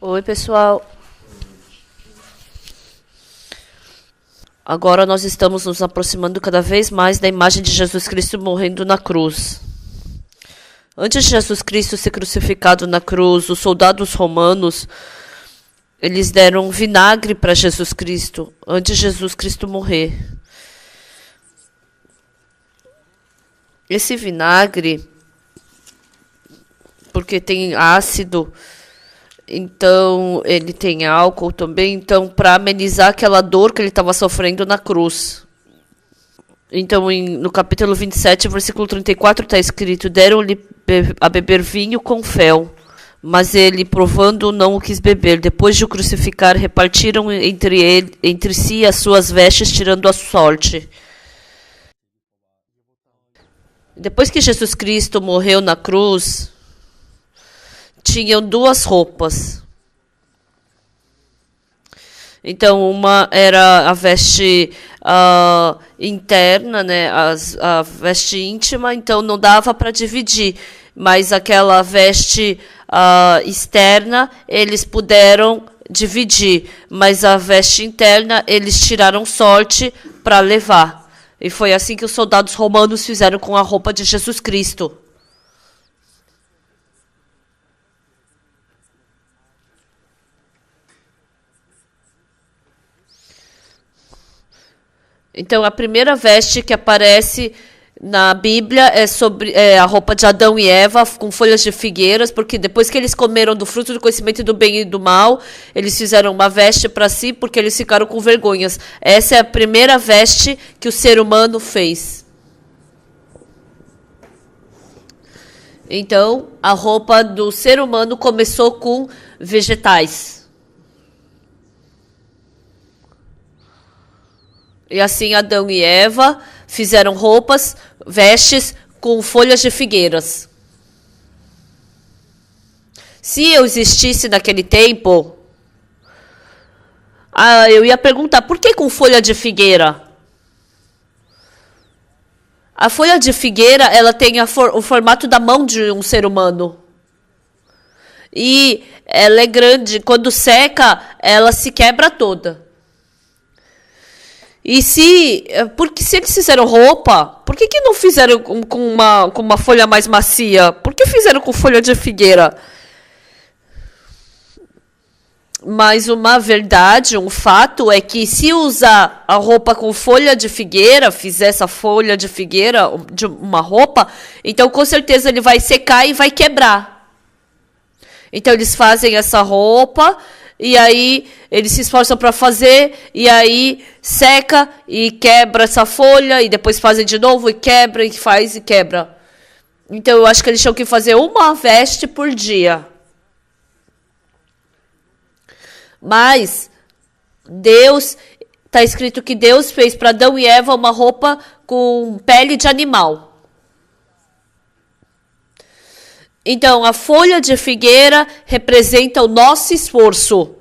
Oi, pessoal. Agora nós estamos nos aproximando cada vez mais da imagem de Jesus Cristo morrendo na cruz. Antes de Jesus Cristo ser crucificado na cruz, os soldados romanos, eles deram vinagre para Jesus Cristo, antes de Jesus Cristo morrer. Esse vinagre, porque tem ácido, então ele tem álcool também, então para amenizar aquela dor que ele estava sofrendo na cruz. Então no capítulo 27, versículo 34 está escrito: deram-lhe a beber vinho com fel, mas ele, provando, não o quis beber. Depois de o crucificar, repartiram entre si as suas vestes, tirando a sorte. Depois que Jesus Cristo morreu na cruz, tinham duas roupas. Então, uma era a veste interna, né, a veste íntima, então não dava para dividir. Mas aquela veste externa, eles puderam dividir. Mas a veste interna, eles tiraram sorte para levar. E foi assim que os soldados romanos fizeram com a roupa de Jesus Cristo. Então, a primeira veste que aparece na Bíblia é a roupa de Adão e Eva com folhas de figueiras, porque depois que eles comeram do fruto do conhecimento do bem e do mal, eles fizeram uma veste para si, porque eles ficaram com vergonhas. Essa é a primeira veste que o ser humano fez. Então, a roupa do ser humano começou com vegetais. E assim Adão e Eva fizeram roupas, vestes com folhas de figueiras. Se eu existisse naquele tempo, eu ia perguntar, por que com folha de figueira? A folha de figueira, ela tem o formato da mão de um ser humano. E ela é grande, quando seca, ela se quebra toda. E porque se eles fizeram roupa, por que não fizeram com uma folha mais macia? Por que fizeram com folha de figueira? Mas uma verdade, um fato é que se usar a roupa com folha de figueira, fizer essa folha de figueira de uma roupa, então com certeza ele vai secar e vai quebrar. Então eles fazem essa roupa e aí eles se esforçam para fazer, e aí seca e quebra essa folha, e depois fazem de novo, e quebra, e faz e quebra. Então eu acho que eles tinham que fazer uma veste por dia. Mas Deus, está escrito que Deus fez para Adão e Eva uma roupa com pele de animal. Então, a folha de figueira representa o nosso esforço.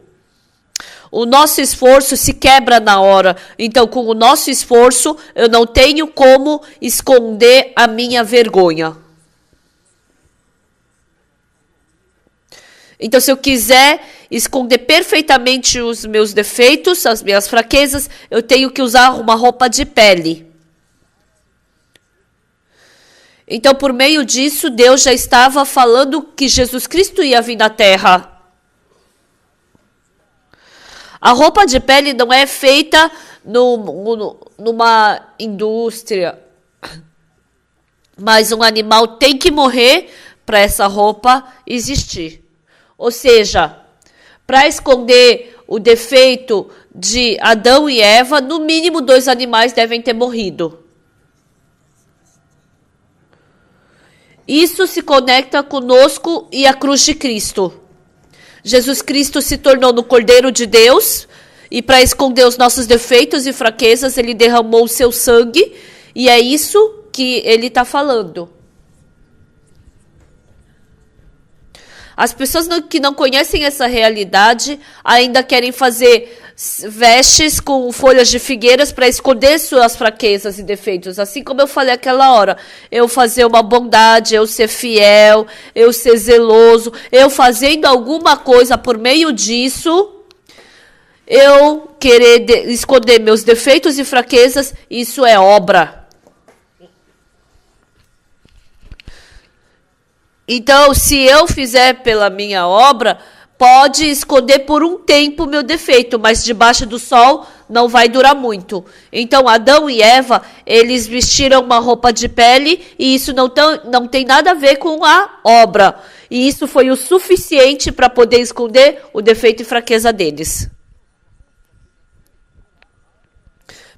O nosso esforço se quebra na hora. Então, com o nosso esforço, eu não tenho como esconder a minha vergonha. Então, se eu quiser esconder perfeitamente os meus defeitos, as minhas fraquezas, eu tenho que usar uma roupa de pele. Então, por meio disso, Deus já estava falando que Jesus Cristo ia vir na Terra. A roupa de pele não é feita numa indústria, mas um animal tem que morrer para essa roupa existir. Ou seja, para esconder o defeito de Adão e Eva, no mínimo 2 animais devem ter morrido. Isso se conecta conosco e a cruz de Cristo. Jesus Cristo se tornou no Cordeiro de Deus, e para esconder os nossos defeitos e fraquezas, ele derramou o seu sangue, e é isso que ele está falando. As pessoas que não conhecem essa realidade ainda querem fazer vestes com folhas de figueiras para esconder suas fraquezas e defeitos. Assim como eu falei aquela hora, eu fazer uma bondade, eu ser fiel, eu ser zeloso, eu fazendo alguma coisa por meio disso, eu querer esconder meus defeitos e fraquezas, isso é obra. Então, se eu fizer pela minha obra, pode esconder por um tempo meu defeito, mas debaixo do sol não vai durar muito. Então, Adão e Eva, eles vestiram uma roupa de pele e isso não tem nada a ver com a obra. E isso foi o suficiente para poder esconder o defeito e fraqueza deles.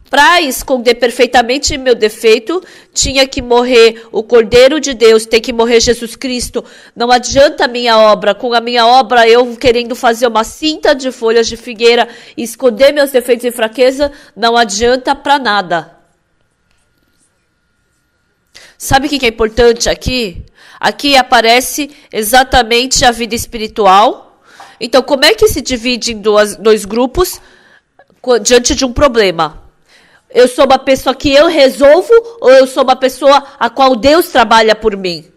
Para esconder perfeitamente meu defeito, tinha que morrer o Cordeiro de Deus, tem que morrer Jesus Cristo. Não adianta a minha obra. Com a minha obra, eu querendo fazer uma cinta de folhas de figueira e esconder meus defeitos e fraqueza, não adianta para nada. Sabe o que é importante aqui? Aqui aparece exatamente a vida espiritual. Então, como é que se divide em dois grupos diante de um problema? Eu sou uma pessoa que eu resolvo ou eu sou uma pessoa a qual Deus trabalha por mim?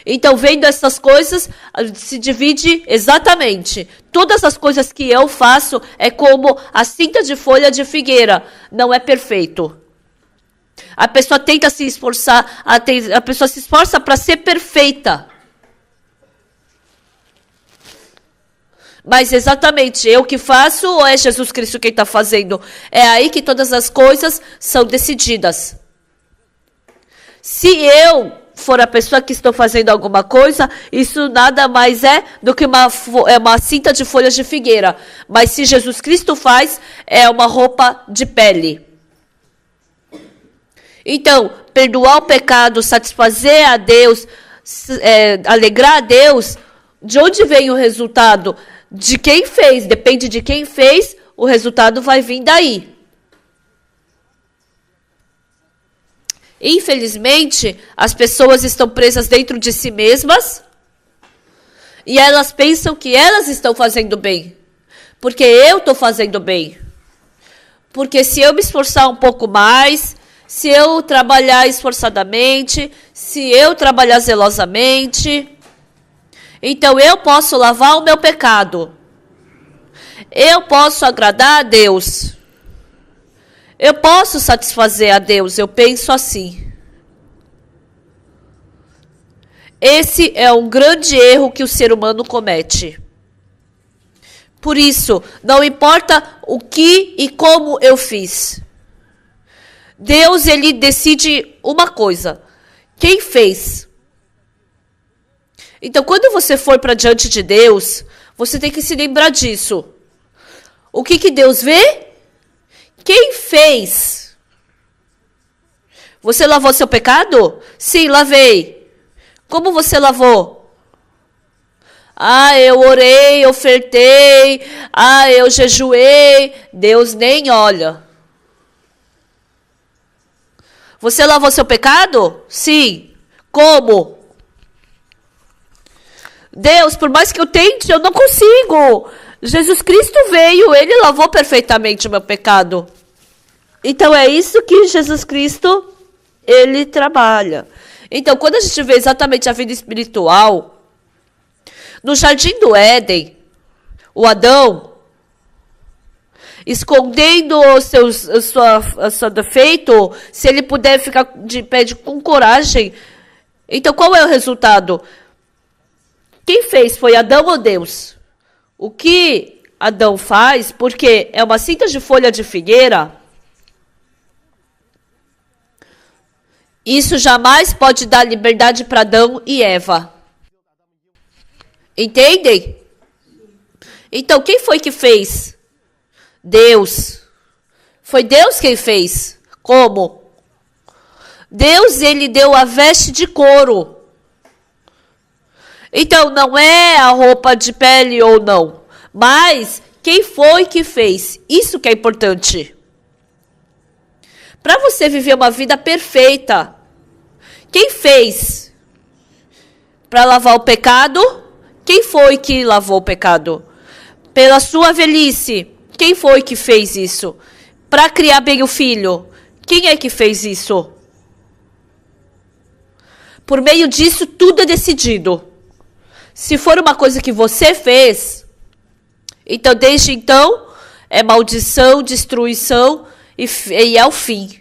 Então, vendo essas coisas, se divide exatamente. Todas as coisas que eu faço é como a cinta de folha de figueira. Não é perfeito. A pessoa tenta se esforçar, a pessoa se esforça para ser perfeita. Mas exatamente, eu que faço ou é Jesus Cristo quem está fazendo? É aí que todas as coisas são decididas. Se eu for a pessoa que estou fazendo alguma coisa, isso nada mais é do que uma cinta de folhas de figueira. Mas se Jesus Cristo faz, é uma roupa de pele. Então, perdoar o pecado, satisfazer a Deus, alegrar a Deus, de onde vem o resultado? De quem fez, depende de quem fez, o resultado vai vir daí. Infelizmente, as pessoas estão presas dentro de si mesmas e elas pensam que elas estão fazendo bem, porque eu estou fazendo bem. Porque se eu me esforçar um pouco mais, se eu trabalhar esforçadamente, se eu trabalhar zelosamente, então eu posso lavar o meu pecado. Eu posso agradar a Deus. Eu posso satisfazer a Deus. Eu penso assim. Esse é um grande erro que o ser humano comete. Por isso, não importa o que e como eu fiz. Deus, ele decide uma coisa. Quem fez? Então, quando você for para diante de Deus, você tem que se lembrar disso. O que Deus vê? Quem fez? Você lavou seu pecado? Sim, lavei. Como você lavou? Eu orei, ofertei, eu jejuei. Deus nem olha. Você lavou seu pecado? Sim. Como? Deus, por mais que eu tente, eu não consigo. Jesus Cristo veio, ele lavou perfeitamente o meu pecado. Então é isso que Jesus Cristo, ele trabalha. Então, quando a gente vê exatamente a vida espiritual, no jardim do Éden, o Adão, escondendo o seu defeito, se ele puder ficar de pé com coragem, então qual é o resultado? Quem fez? Foi Adão ou Deus? O que Adão faz, porque é uma cinta de folha de figueira, isso jamais pode dar liberdade para Adão e Eva. Entendem? Então, quem foi que fez? Deus. Foi Deus quem fez. Como? Deus, ele deu a veste de couro. Então, não é a roupa de pele ou não. Mas, quem foi que fez? Isso que é importante. Para você viver uma vida perfeita, quem fez? Para lavar o pecado? Quem foi que lavou o pecado? Pela sua velhice, Quem foi que fez isso? Para criar bem o filho. Quem é que fez isso? Por meio disso, tudo é decidido. Se for uma coisa que você fez, então desde então é maldição, destruição e é o fim.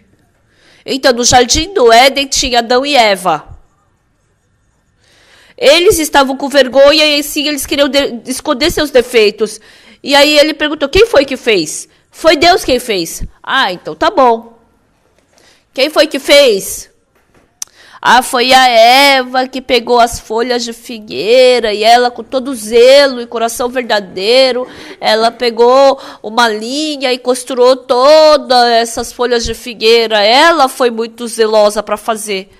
Então no jardim do Éden tinha Adão e Eva. Eles estavam com vergonha e assim eles queriam esconder seus defeitos. E aí ele perguntou, quem foi que fez? Foi Deus quem fez. Ah, então tá bom. Quem foi que fez? Ah, foi a Eva que pegou as folhas de figueira e ela com todo zelo e coração verdadeiro, ela pegou uma linha e costurou todas essas folhas de figueira. Ela foi muito zelosa para fazer.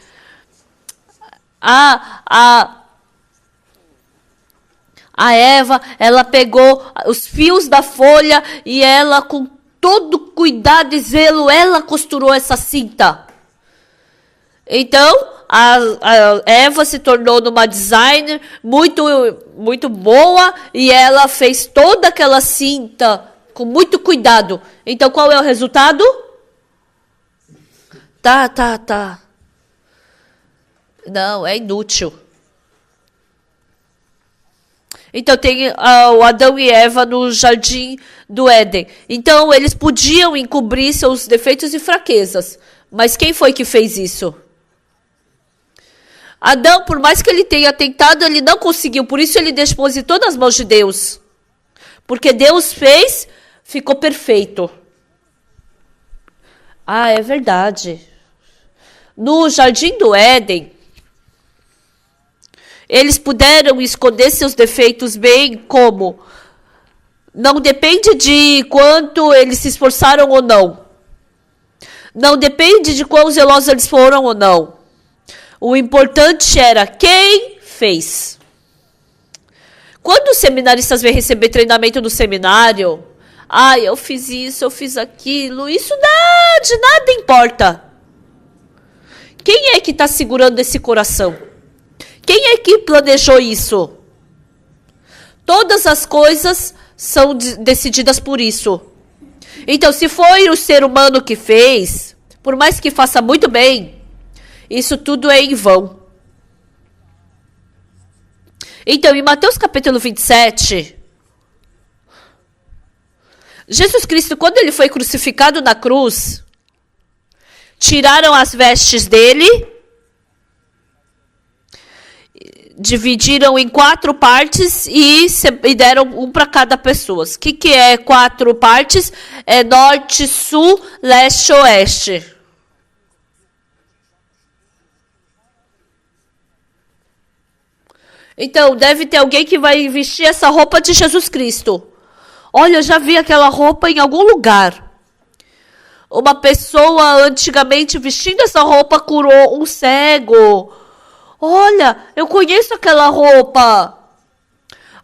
A Eva, ela pegou os fios da folha e ela com todo cuidado e zelo, ela costurou essa cinta. Então, a Eva se tornou uma designer muito boa e ela fez toda aquela cinta com muito cuidado. Então, qual é o resultado? Tá. Não, é inútil. Então, tem o Adão e Eva no jardim do Éden. Então, eles podiam encobrir seus defeitos e fraquezas. Mas quem foi que fez isso? Adão, por mais que ele tenha tentado, ele não conseguiu. Por isso ele depositou nas mãos de Deus. Porque Deus fez, ficou perfeito. Ah, é verdade. No jardim do Éden, eles puderam esconder seus defeitos bem, como? Não depende de quanto eles se esforçaram ou não. Não depende de quão zelosos eles foram ou não. O importante era quem fez. Quando os seminaristas vêm receber treinamento no seminário, eu fiz isso, eu fiz aquilo, isso de nada importa. Quem é que está segurando esse coração? Quem é que planejou isso? Todas as coisas são decididas por isso. Então, se foi o ser humano que fez, por mais que faça muito bem, isso tudo é em vão. Então, em Mateus capítulo 27, Jesus Cristo, quando ele foi crucificado na cruz, tiraram as vestes dele, dividiram em 4 partes e deram um para cada pessoa. O que é 4 partes? É norte, sul, leste, oeste. Então, deve ter alguém que vai vestir essa roupa de Jesus Cristo. Olha, eu já vi aquela roupa em algum lugar. Uma pessoa antigamente vestindo essa roupa curou um cego. Olha, eu conheço aquela roupa.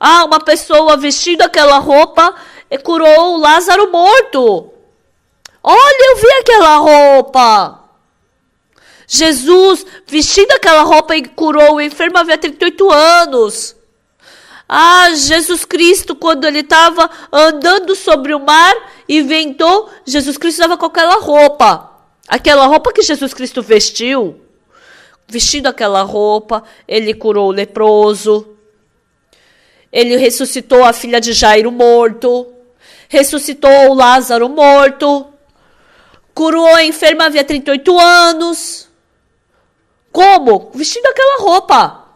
Uma pessoa vestindo aquela roupa curou o Lázaro morto. Olha, eu vi aquela roupa. Jesus, vestindo aquela roupa, e curou o enfermo havia 38 anos. Jesus Cristo, quando ele estava andando sobre o mar e ventou, Jesus Cristo estava com aquela roupa. Aquela roupa que Jesus Cristo vestiu. Vestindo aquela roupa, ele curou o leproso. Ele ressuscitou a filha de Jairo morto. Ressuscitou o Lázaro morto. Curou a enferma havia 38 anos. Como? Vestindo aquela roupa.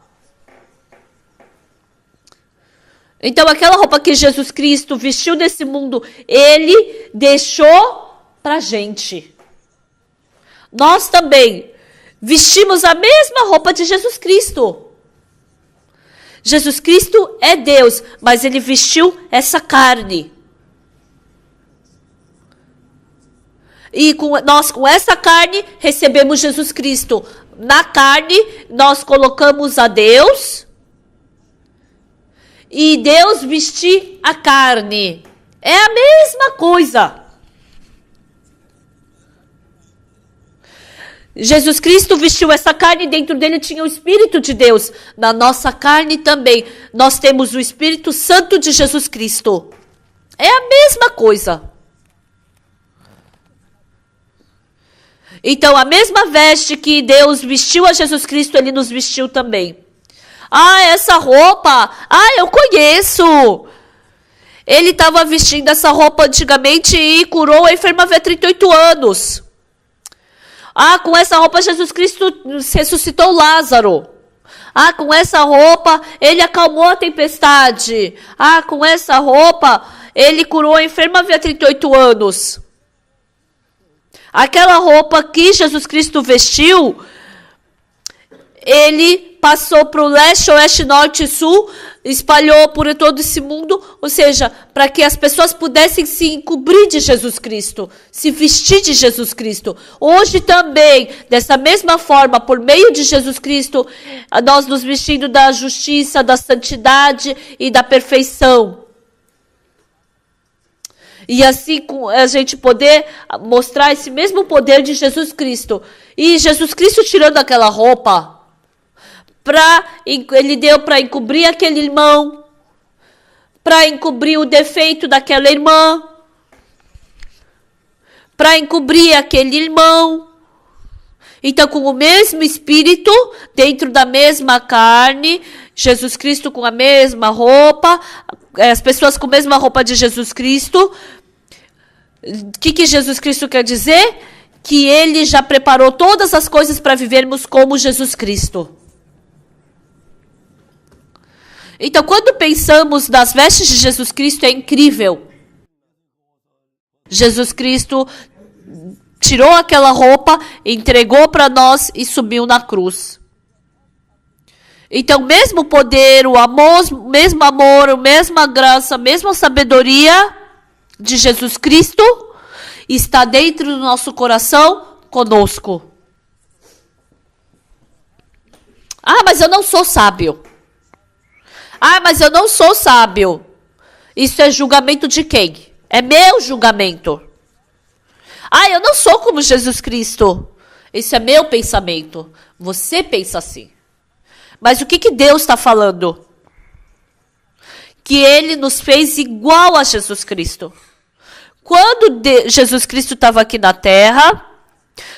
Então, aquela roupa que Jesus Cristo vestiu nesse mundo, ele deixou pra gente. Nós também vestimos a mesma roupa de Jesus Cristo. Jesus Cristo é Deus, mas ele vestiu essa carne. E nós, com essa carne, recebemos Jesus Cristo. Na carne, nós colocamos a Deus. E Deus vestir a carne. É a mesma coisa. Jesus Cristo vestiu essa carne e dentro dele tinha o Espírito de Deus. Na nossa carne também, nós temos o Espírito Santo de Jesus Cristo. É a mesma coisa. Então, a mesma veste que Deus vestiu a Jesus Cristo, Ele nos vestiu também. Ah, essa roupa, eu conheço. Ele estava vestindo essa roupa antigamente e curou a enferma há 38 anos. Ah, com essa roupa Jesus Cristo ressuscitou Lázaro. Ah, com essa roupa ele acalmou a tempestade. Ah, com essa roupa ele curou a enferma há 38 anos. Aquela roupa que Jesus Cristo vestiu, ele passou para o leste, oeste, norte e sul, espalhou por todo esse mundo, ou seja, para que as pessoas pudessem se encobrir de Jesus Cristo, se vestir de Jesus Cristo. Hoje também, dessa mesma forma, por meio de Jesus Cristo, nós nos vestindo da justiça, da santidade e da perfeição. E assim a gente poder mostrar esse mesmo poder de Jesus Cristo. E Jesus Cristo tirando aquela roupa, ele deu para encobrir aquele irmão, para encobrir o defeito daquela irmã, para encobrir aquele irmão. Então, com o mesmo Espírito, dentro da mesma carne, Jesus Cristo com a mesma roupa, as pessoas com a mesma roupa de Jesus Cristo. O que Jesus Cristo quer dizer? Que Ele já preparou todas as coisas para vivermos como Jesus Cristo. Então, quando pensamos nas vestes de Jesus Cristo, é incrível. Jesus Cristo tirou aquela roupa, entregou para nós e subiu na cruz. Então, mesmo poder, o amor, mesmo amor, a mesma graça, a mesma sabedoria de Jesus Cristo está dentro do nosso coração conosco. Ah, mas eu não sou sábio. Ah, mas eu não sou sábio. Isso é julgamento de quem? É meu julgamento. Ah, eu não sou como Jesus Cristo. Isso é meu pensamento. Você pensa assim. Mas o que Deus está falando? Que Ele nos fez igual a Jesus Cristo. Quando Jesus Cristo estava aqui na terra,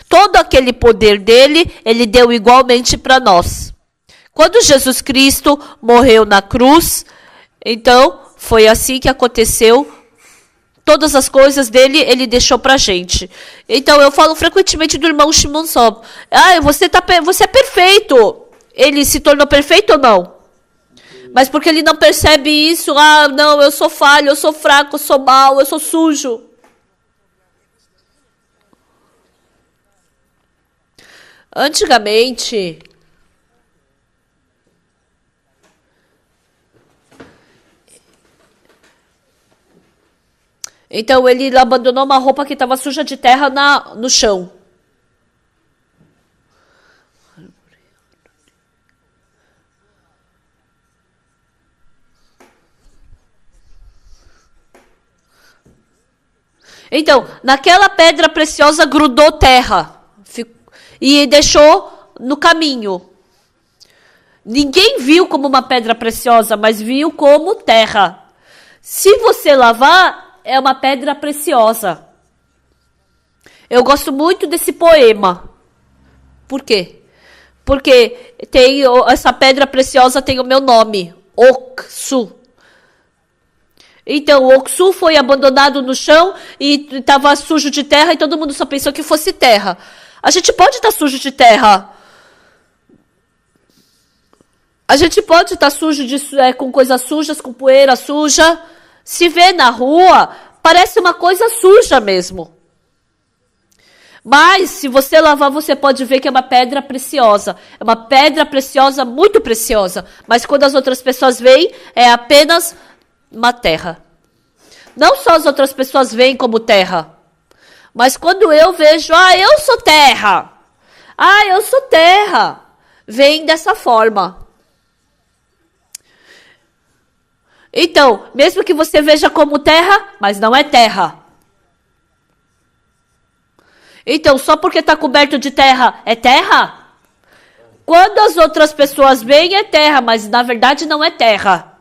todo aquele poder dele, Ele deu igualmente para nós. Quando Jesus Cristo morreu na cruz, então foi assim que aconteceu. Todas as coisas dele, Ele deixou pra gente. Então eu falo frequentemente do irmão Shimon Sob. Ah, você é perfeito. Ele se tornou perfeito ou não? Mas porque ele não percebe isso, não, eu sou falho, eu sou fraco, eu sou mau, eu sou sujo. Antigamente, então ele abandonou uma roupa que estava suja de terra no chão. Então, naquela pedra preciosa grudou terra e deixou no caminho. Ninguém viu como uma pedra preciosa, mas viu como terra. Se você lavar, é uma pedra preciosa. Eu gosto muito desse poema. Por quê? Porque essa pedra preciosa tem o meu nome, Oksu. Então, o Oksu foi abandonado no chão e estava sujo de terra e todo mundo só pensou que fosse terra. A gente pode estar sujo de terra. A gente pode estar sujo com coisas sujas, com poeira suja. Se vê na rua, parece uma coisa suja mesmo. Mas, se você lavar, você pode ver que é uma pedra preciosa. É uma pedra preciosa, muito preciosa. Mas quando as outras pessoas veem, é apenas uma terra. Não só as outras pessoas veem como terra. Mas quando eu vejo, eu sou terra. Eu sou terra. Vem dessa forma. Então, mesmo que você veja como terra, mas não é terra. Então, só porque está coberto de terra, é terra? Quando as outras pessoas veem, é terra, mas na verdade não é terra.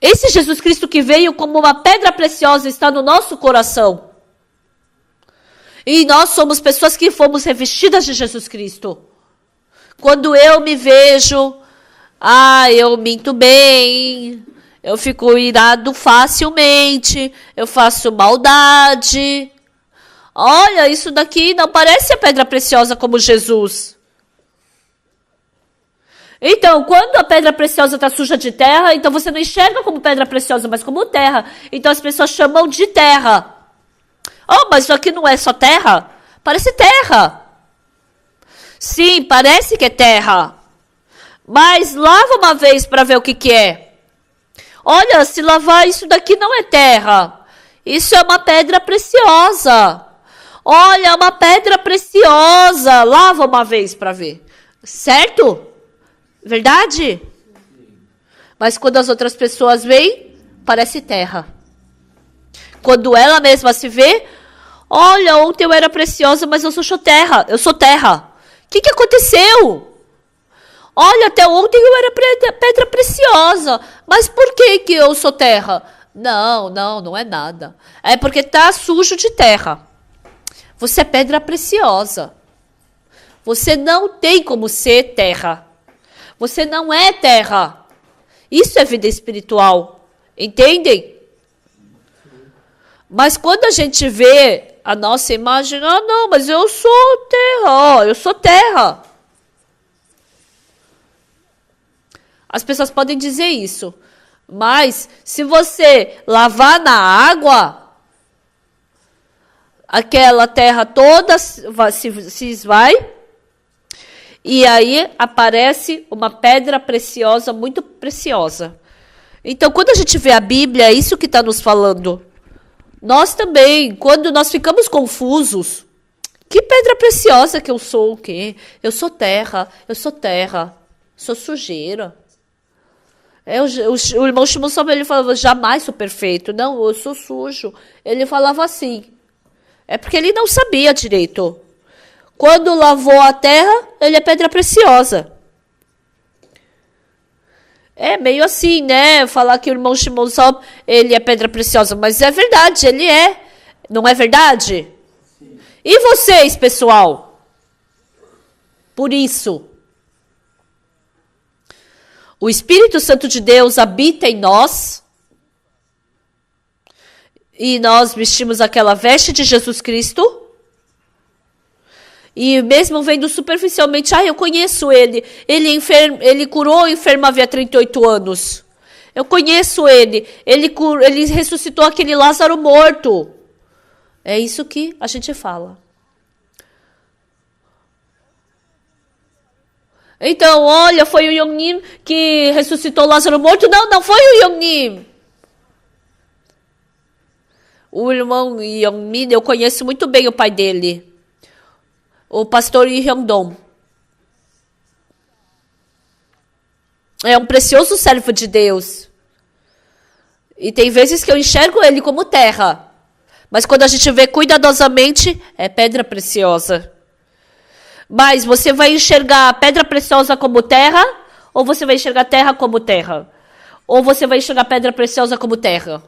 Esse Jesus Cristo que veio como uma pedra preciosa está no nosso coração. E nós somos pessoas que fomos revestidas de Jesus Cristo. Quando eu me vejo, eu minto bem, eu fico irado facilmente, eu faço maldade. Olha, isso daqui não parece a pedra preciosa como Jesus. Então, quando a pedra preciosa está suja de terra, então você não enxerga como pedra preciosa, mas como terra. Então as pessoas chamam de terra. Oh, mas isso aqui não é só terra? Parece terra. Sim, parece que é terra. Mas lava uma vez para ver o que é. Olha, se lavar, isso daqui não é terra. Isso é uma pedra preciosa. Olha, uma pedra preciosa. Lava uma vez para ver. Certo? Verdade? Mas quando as outras pessoas veem, parece terra. Quando ela mesma se vê, olha, ontem eu era preciosa, mas eu sou terra. Eu sou terra. O que aconteceu? Olha, até ontem eu era pedra preciosa. Mas por que eu sou terra? Não é nada. É porque tá sujo de terra. Você é pedra preciosa. Você não tem como ser terra. Você não é terra. Isso é vida espiritual. Entendem? Mas quando a gente vê a nossa imagem, não, mas eu sou terra, eu sou terra. As pessoas podem dizer isso. Mas se você lavar na água, aquela terra toda se esvai. E aí aparece uma pedra preciosa, muito preciosa. Então, quando a gente vê a Bíblia, é isso que está nos falando. Nós também, quando nós ficamos confusos, que pedra preciosa que eu sou, o quê? Eu sou terra, sou sujeira. O irmão Shimon Sober, ele falava, jamais sou perfeito. Não, eu sou sujo. Ele falava assim. É porque ele não sabia direito. Quando lavou a terra, ele é pedra preciosa. É meio assim, né? Falar que o irmão Shimon Sober, ele é pedra preciosa. Mas é verdade, ele é. Não é verdade? Sim. E vocês, pessoal? Por isso, o Espírito Santo de Deus habita em nós. E nós vestimos aquela veste de Jesus Cristo. E mesmo vendo superficialmente, eu conheço ele. Ele curou o enfermo havia 38 anos. Eu conheço ele. Ele ressuscitou aquele Lázaro morto. É isso que a gente fala. Então, olha, foi o Yongnim que ressuscitou Lázaro morto. Não foi o Yongnim. O irmão Yongnim, eu conheço muito bem o pai dele. O pastor Hyungdong. É um precioso servo de Deus. E tem vezes que eu enxergo ele como terra. Mas quando a gente vê cuidadosamente, é pedra preciosa. Mas você vai enxergar a pedra preciosa como terra? Ou você vai enxergar terra como terra? Ou você vai enxergar pedra preciosa como terra?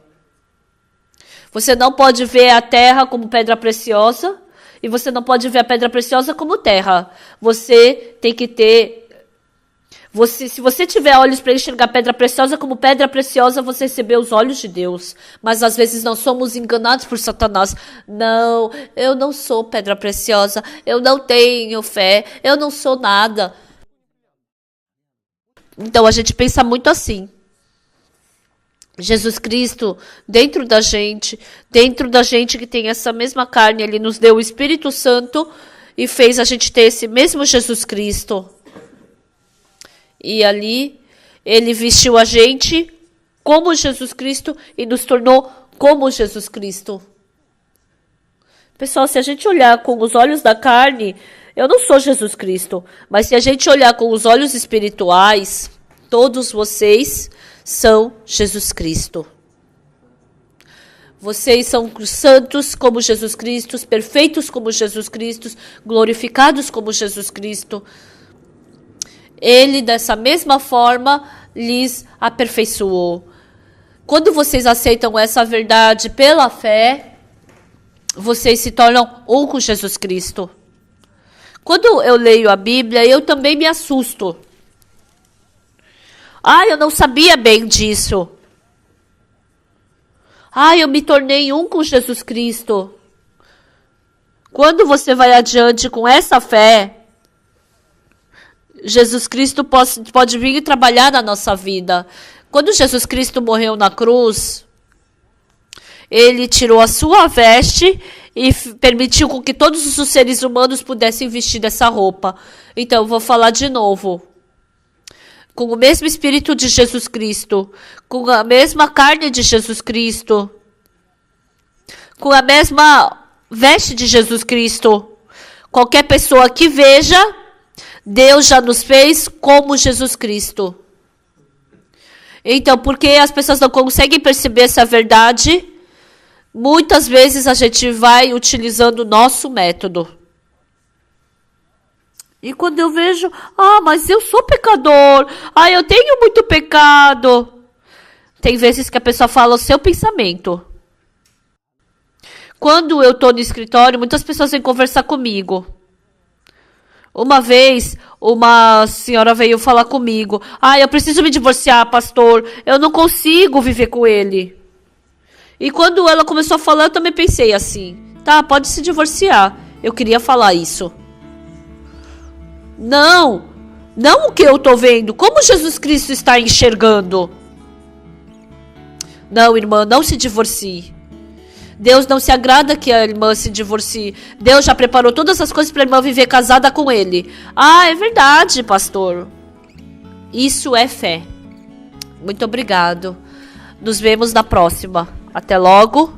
Você não pode ver a terra como pedra preciosa. E você não pode ver a pedra preciosa como terra. Você tem que ter... se você tiver olhos para enxergar pedra preciosa como pedra preciosa, você recebeu os olhos de Deus. Mas às vezes nós somos enganados por Satanás. Não, eu não sou pedra preciosa. Eu não tenho fé. Eu não sou nada. Então a gente pensa muito assim. Jesus Cristo, dentro da gente que tem essa mesma carne, ele nos deu o Espírito Santo e fez a gente ter esse mesmo Jesus Cristo. E ali, ele vestiu a gente como Jesus Cristo e nos tornou como Jesus Cristo. Pessoal, se a gente olhar com os olhos da carne, eu não sou Jesus Cristo, mas se a gente olhar com os olhos espirituais, todos vocês são Jesus Cristo. Vocês são santos como Jesus Cristo, perfeitos como Jesus Cristo, glorificados como Jesus Cristo. Ele, dessa mesma forma, lhes aperfeiçoou. Quando vocês aceitam essa verdade pela fé, vocês se tornam um com Jesus Cristo. Quando eu leio a Bíblia, eu também me assusto. Eu não sabia bem disso. Eu me tornei um com Jesus Cristo. Quando você vai adiante com essa fé, Jesus Cristo pode vir e trabalhar na nossa vida. Quando Jesus Cristo morreu na cruz, ele tirou a sua veste e permitiu com que todos os seres humanos pudessem vestir dessa roupa. Então, eu vou falar de novo. Com o mesmo Espírito de Jesus Cristo, com a mesma carne de Jesus Cristo, com a mesma veste de Jesus Cristo, qualquer pessoa que veja, Deus já nos fez como Jesus Cristo. Então, porque as pessoas não conseguem perceber essa verdade, muitas vezes a gente vai utilizando o nosso método. E quando eu vejo, mas eu sou pecador, eu tenho muito pecado. Tem vezes que a pessoa fala o seu pensamento. Quando eu estou no escritório, muitas pessoas vêm conversar comigo. Uma vez, uma senhora veio falar comigo. Eu preciso me divorciar, pastor. Eu não consigo viver com ele. E quando ela começou a falar, eu também pensei assim. Tá, pode se divorciar. Eu queria falar isso. Não o que eu tô vendo. Como Jesus Cristo está enxergando. Não, irmã, não se divorcie. Deus não se agrada que a irmã se divorcie. Deus já preparou todas as coisas para a irmã viver casada com ele. É verdade, pastor. Isso é fé. Muito obrigado. Nos vemos na próxima. Até logo.